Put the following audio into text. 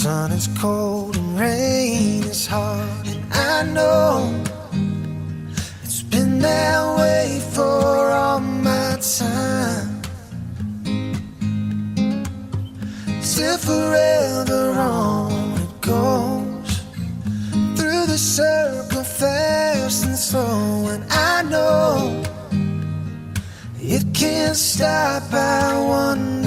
sun is cold and rain is hard, and I know it's been that way for all my time. Till forever on it goes, through the circle fast and slow, and I know it can't stop. I want